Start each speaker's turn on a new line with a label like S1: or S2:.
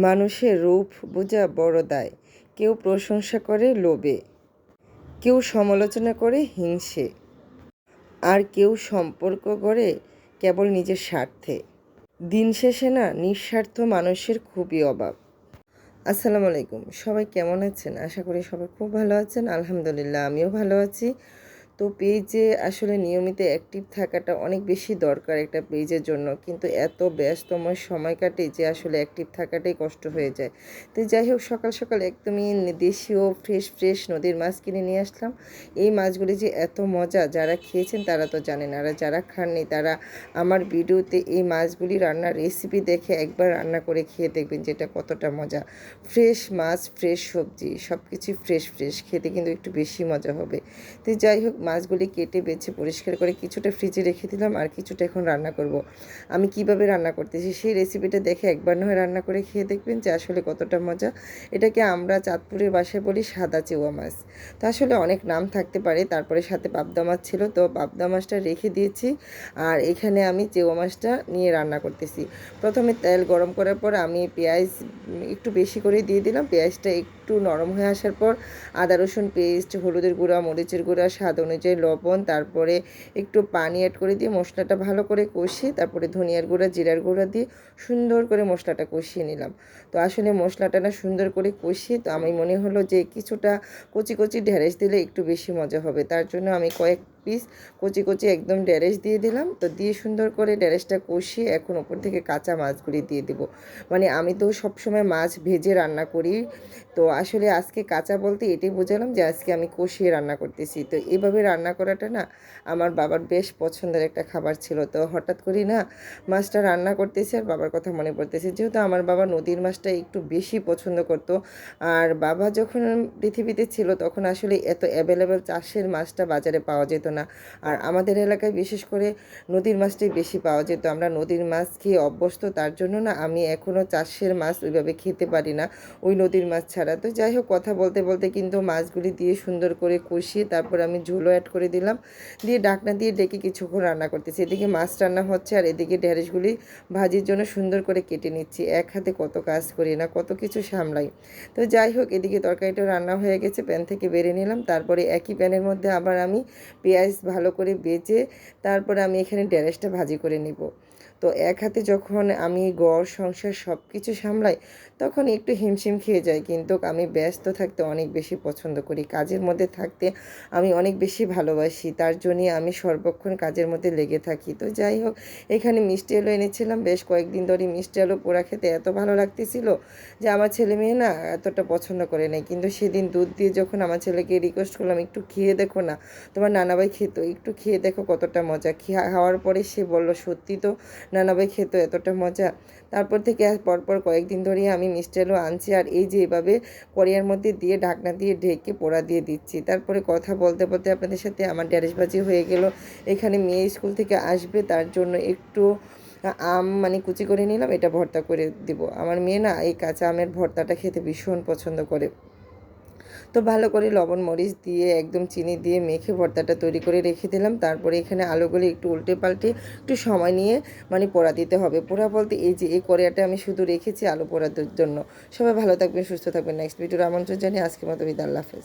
S1: মানুষের রূপ বোঝা বড় দায়। কেউ প্রশংসা করে লোভে, কেউ সমালোচনা করে হিংসে, আর কেউ সম্পর্ক গড়ে কেবল নিজের স্বার্থে। দিন শেষে না নিঃস্বার্থ মানুষের খুবই অভাব। আসসালামু আলাইকুম, সবাই কেমন আছেন? আশা করি সবাই খুব ভালো আছেন। আলহামদুলিল্লাহ, আমিও ভালো আছি। তো পেজে আসলে নিয়মিত অ্যাক্টিভ থাকাটা অনেক বেশি দরকার একটা পেজের জন্য, কিন্তু এত ব্যস্তময় সময় কাটে যে আসলে অ্যাক্টিভ থাকাটাই কষ্ট হয়ে যায়। তো যাই হোক, সকাল সকাল একদমই দেশীয় ফ্রেশ ফ্রেশ নদীর মাছ কিনে নিয়ে আসলাম। এই মাছগুলি যে এত মজা, যারা খেয়েছেন তারা তো জানেন, আর যারা খাননি তারা আমার ভিডিওতে এই মাছগুলি রান্নার রেসিপি দেখে একবার রান্না করে খেয়ে দেখবেন যেটা কতটা মজা। ফ্রেশ মাছ, ফ্রেশ সবজি, সব কিছু ফ্রেশ ফ্রেশ, খেতে কিন্তু একটু বেশি মজা হবে। তো যাই হোক, মাছগুলি কেটে বেছে পরিষ্কার করে কিছুটা ফ্রিজে রেখে দিলাম, আর কিছুটা এখন রান্না করব। আমি কিভাবে রান্না করতেছি সেই রেসিপিটা দেখে একবার নয় রান্না করে খেয়ে দেখবেন যে আসলে কতটা মজা। এটাকে আমরা চাঁদপুরের ভাষায় বলি সাদা চেওয়া মাছ। তো আসলে অনেক নাম থাকতে পারে, তারপরে সাথে পাবদা মাছ ছিল, তো পাবদা মাছটা রেখে দিয়েছি। আর এখানে আমি চেওয়া মাছটা নিয়ে রান্না করতেছি। প্রথমে তেল গরম করার পর আমি পেঁয়াজ একটু বেশি করে দিয়ে দিলাম। পেঁয়াজটা একটু নরম হয়ে আসার পর আদা রসুন পেস্ট, হলুদের গুঁড়া, মরিচের গুঁড়া, স্বাদ অনুযায়ী লবণ, তারপরে একটু পানি অ্যাড করে দিয়ে মশলাটা ভালো করে কষিয়ে তারপরে ধনিয়ার গুঁড়া, জিরার গুঁড়া দিয়ে সুন্দর করে মশলাটা কষিয়ে নিলাম। তো আসলে মশলাটা না সুন্দর করে কষিয়ে, তো আমি মনে হলো যে কিছুটা কচি কচি ঢেঁড়স দিলে একটু বেশি মজা হবে। তার জন্য আমি কয়েক পিস কচি কচি একদম ঢেঁড়স দিয়ে দিলাম। তো দিয়ে সুন্দর করে ঢেঁড়সটা কষিয়ে এখন ওপর থেকে কাঁচা মাছগুলি দিয়ে দেবো। মানে আমি তো সবসময় মাছ ভেজে রান্না করি, তো আসলে আজকে কাঁচা বলতে এটাই বোঝালাম যে আজকে আমি কষিয়ে রান্না করতেছি। তো এভাবে রান্না করাটা না আমার বাবার বেশ পছন্দের একটা খাবার ছিল। তো হঠাৎ করি না মাছটা রান্না করতেছি আর বাবার কথা মনে পড়তেছে, যেহেতু আমার বাবা নদীর মাছটা একটু বেশি পছন্দ করতো। আর বাবা যখন পৃথিবীতে ছিল তখন আসলে এত অ্যাভেলেবেল চাষের মাছটা বাজারে পাওয়া যেত না। আর আমাদের এলাকায় বিশেষ করে নদীর মাছটাই বেশি পাওয়া যেত। আমরা নদীর মাছ খেয়ে অভ্যস্ত, তার জন্য না আমি এখনও চাষের মাছ ওইভাবে খেতে পারি না, ওই নদীর মাছ ছাড়া। তো যাই হোক, কথা বলতে বলতে কিন্তু মাছগুলি দিয়ে সুন্দর করে কষিয়ে তারপর আমি ঝোলও অ্যাড করে দিলাম, দিয়ে ঢাকনা দিয়ে ডেকে কিছুক্ষণ রান্না করতেছি। এদিকে মাছ রান্না হচ্ছে আর এদিকে ঢেঁড়সগুলি ভাজির জন্য সুন্দর করে কেটে নিচ্ছি। এক হাতে কত কাজ করি না, কত কিছু সামলাই। তো যাই হোক, এদিকে তরকারিটা রান্না হয়ে গেছে, প্যান থেকে বেড়ে নিলাম। তারপরে একই প্যানের মধ্যে আবার আমি পেঁয়াজ ভালো করে বেজে তারপরে আমি এখানে ঢেঁড়সটা ভাজি করে নিব। তো এক হাতে যখন আমি ঘর সংসার সব কিছু সামলাই তখন একটু হিমশিম খেয়ে যাই, কিন্তু আমি ব্যস্ত থাকতে অনেক বেশি পছন্দ করি, কাজের মধ্যে থাকতে আমি অনেক বেশি ভালোবাসি। তার জন্যই আমি সর্বক্ষণ কাজের মধ্যে লেগে থাকি। তো যাই হোক, এখানে মিষ্টি আলু এনেছিলাম, বেশ কয়েকদিন ধরে মিষ্টি আলু পোড়া খেতে এত ভালো লাগতেছিল যে আমার ছেলে মেয়ে না এতটা পছন্দ করে নাই। কিন্তু সেদিন দুধ দিয়ে যখন আমার ছেলেকে রিকোয়েস্ট করলাম একটু খেয়ে দেখো না, তোমার নানাভাই খেতো, একটু খেয়ে দেখো কতটা মজা। খাওয়ার পরে সে বলল সত্যি তো নানাভাই খেত, এতটা মজা। তারপর থেকে পরপর কয়েকদিন ধরেই আমি মিষ্টি আলু আনছি, আর এই যে এভাবে কড়াইয়ের মধ্যে দিয়ে ঢাকনা দিয়ে ঢেকে পোড়া দিয়ে দিচ্ছি। তারপরে কথা বলতে বলতে আপনাদের সাথে আমার ঢেঁড়স ভাজি হয়ে গেল। এখানে মেয়ে স্কুল থেকে আসবে, তার জন্য একটু আম মানে কুচি করে নিলাম, এটা ভর্তা করে দিব। আমার মেয়ে না এই কাঁচা আমের ভর্তাটা খেতে ভীষণ পছন্দ করে। তো ভালো করে লবণ মরিচ দিয়ে একদম চিনি দিয়ে মেখে ভর্তাটা তৈরি করে রেখে দিলাম। তারপরে এখানে আলুগুলি একটু উল্টে পাল্টে একটু সময় নিয়ে মানে পোড়া দিতে হবে। পোড়া বলতে এই যে এই কড়াইটা আমি শুধু রেখেছি আলু পোড়ার জন্য। সবাই ভালো থাকবেন, সুস্থ থাকবেন। নেক্সট ভিডিওর আমন্ত্রণ জানিয়ে আজকের মতো বিদায়, আল্লাহ হাফেজ।